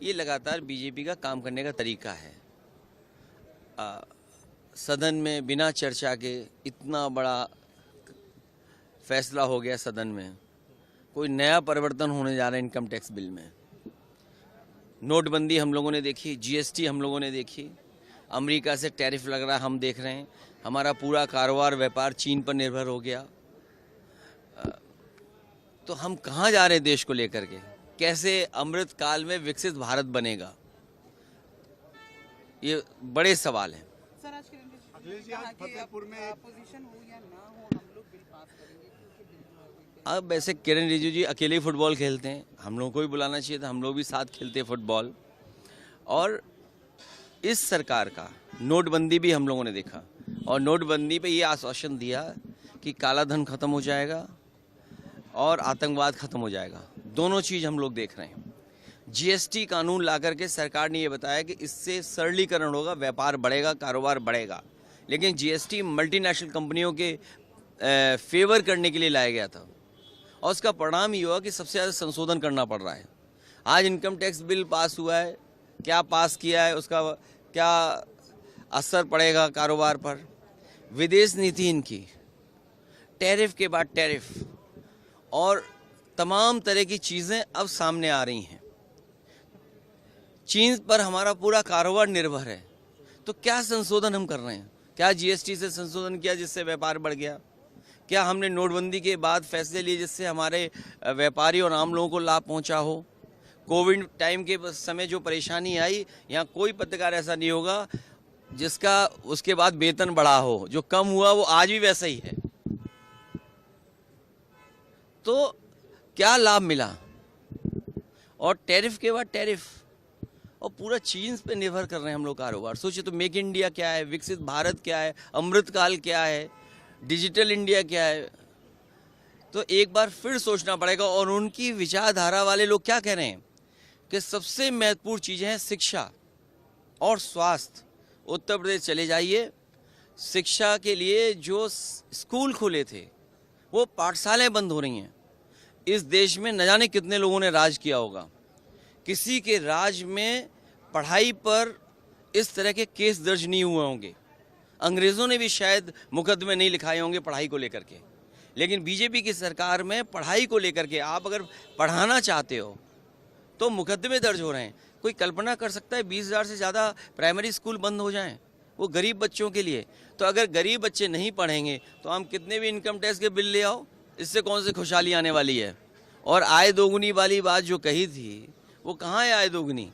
ये लगातार बीजेपी का काम करने का तरीका है। सदन में बिना चर्चा के इतना बड़ा फैसला हो गया सदन में। कोई नया परिवर्तन होने जा रहा है इनकम टैक्स बिल में। नोटबंदी हम लोगों ने देखी, जीएसटी हम लोगों ने देखी, अमेरिका से टैरिफ लग रहा है हम देख रहे हैं, हमारा पूरा कारोबार व्यापार चीन पर निर्भर हो गया। तो हम कहाँ जा रहे हैं देश को लेकर के? कैसे अमृत काल में विकसित भारत बनेगा? ये बड़े सवाल हैं। सर, आज अखिलेश जी, आज फतेहपुर में अपोजिशन हो या ना हो, हम लोग बिल पास करेंगे क्योंकि बिल अब वैसे किरण रिजिजू जी अकेले ही फुटबॉल खेलते हैं, हम लोगों को भी बुलाना चाहिए था, हम लोग भी साथ खेलते हैं फुटबॉल। और इस सरकार का नोटबंदी भी हम लोगों ने देखा, और नोटबंदी पे ये आश्वासन दिया कि काला धन खत्म हो जाएगा और आतंकवाद खत्म हो जाएगा। दोनों चीज़ हम लोग देख रहे हैं। जीएसटी कानून ला करके सरकार ने ये बताया कि इससे सरलीकरण होगा, व्यापार बढ़ेगा, कारोबार बढ़ेगा। लेकिन जीएसटी मल्टीनेशनल कंपनियों के फेवर करने के लिए लाया गया था, और उसका परिणाम ये हुआ कि सबसे ज़्यादा संशोधन करना पड़ रहा है। आज इनकम टैक्स बिल पास हुआ है, क्या पास किया है, उसका क्या असर पड़ेगा कारोबार पर? विदेश नीति इनकी, टैरिफ के बाद टैरिफ, और तमाम तरह की चीज़ें अब सामने आ रही हैं। चीन पर हमारा पूरा कारोबार निर्भर है, तो क्या संशोधन हम कर रहे हैं? क्या जीएसटी से संशोधन किया जिससे व्यापार बढ़ गया? क्या हमने नोटबंदी के बाद फैसले लिए जिससे हमारे व्यापारी और आम लोगों को लाभ पहुंचा हो? कोविड टाइम के समय जो परेशानी आई, यहाँ कोई पत्रकार ऐसा नहीं होगा जिसका उसके बाद वेतन बढ़ा हो। जो कम हुआ वो आज भी वैसा ही है। तो क्या लाभ मिला? और टैरिफ के बाद टैरिफ, और पूरा चीन पे निर्भर कर रहे हैं हम लोग कारोबार। सोचिए तो, मेक इंडिया क्या है, विकसित भारत क्या है, अमृतकाल क्या है, डिजिटल इंडिया क्या है? तो एक बार फिर सोचना पड़ेगा। और उनकी विचारधारा वाले लोग क्या कह रहे हैं कि सबसे महत्वपूर्ण चीज़ें हैं शिक्षा और स्वास्थ्य। उत्तर प्रदेश चले जाइए, शिक्षा के लिए जो स्कूल खुले थे वो पाठशालाएं बंद हो रही हैं। इस देश में न जाने कितने लोगों ने राज किया होगा, किसी के राज में पढ़ाई पर इस तरह के केस दर्ज नहीं हुए होंगे। अंग्रेज़ों ने भी शायद मुकदमे नहीं लिखाए होंगे पढ़ाई को लेकर के। लेकिन बीजेपी की सरकार में पढ़ाई को लेकर के, आप अगर पढ़ाना चाहते हो तो मुकदमे दर्ज हो रहे हैं। कोई कल्पना कर सकता है 20,000 से ज़्यादा प्राइमरी स्कूल बंद हो जाएं, वो गरीब बच्चों के लिए? तो अगर गरीब बच्चे नहीं पढ़ेंगे तो हम कितने भी इनकम टैक्स के बिल ले आओ, इससे कौन सी खुशहाली आने वाली है? और आय दोगुनी वाली बात जो कही थी, वो कहाँ है आय दोगुनी?